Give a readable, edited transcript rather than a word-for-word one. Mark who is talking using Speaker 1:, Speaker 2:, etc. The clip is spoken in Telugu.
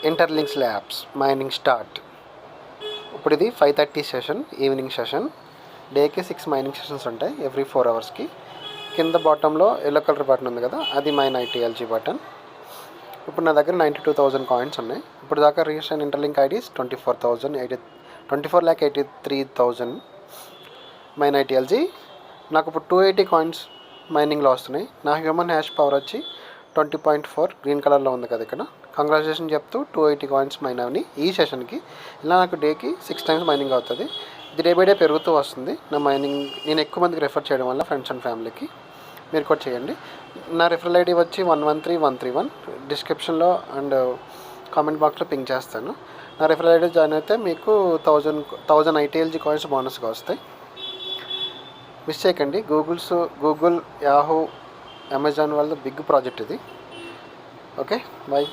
Speaker 1: Interlinks labs mining start. ఇప్పుడు ఇది 5:30 సెషన్, ఈవినింగ్ సెషన్. డేకి 6 మైనింగ్ సెషన్స్ ఉంటాయి ఎవ్రీ 4 అవర్స్కి. కింద బాటంలో ఎల్లో కలర్ బటన్ ఉంది కదా, అది మైన్ ITLG బటన్. ఇప్పుడు నా దగ్గర 92,000 కాయిన్స్ ఉన్నాయి. ఇప్పుడు దాకా register interlink IDs 24,83,000 mine ITLG. నాకు ఇప్పుడు 280 కాయిన్స్ మైనింగ్లో వస్తున్నాయి. నా హ్యూమన్ హ్యాష్ పవర్ వచ్చి 20.4 గ్రీన్ కలర్లో ఉంది కదా ఇక్కడ. కంగ్రాచులేషన్ చెప్తూ 280 కాయిన్స్ మైన్ అవని ఈ సెషన్కి. ఇలా నాకు డేకి 6 టైమ్స్ మైనింగ్ అవుతుంది. ఇది డే బై డే పెరుగుతూ వస్తుంది. నా మైనింగ్ నేను ఎక్కువ మందికి రెఫర్ చేయడం వల్ల ఫ్రెండ్స్ అండ్ ఫ్యామిలీకి మీరు కూడా చేయండి. నా రిఫరల్ ఐడి వచ్చి 113131. డిస్క్రిప్షన్లో అండ్ కామెంట్ బాక్స్లో పింక్ చేస్తాను. నా రిఫరల్ ఐడి జాయిన్ అయితే మీకు 1000 ITLG కాయిన్స్ బోనస్గా వస్తాయి. మిస్ చేయకండి. గూగుల్, యాహూ, అమెజాన్ వాళ్ళ బిగ్ ప్రాజెక్ట్ ఇది. Okay, bye.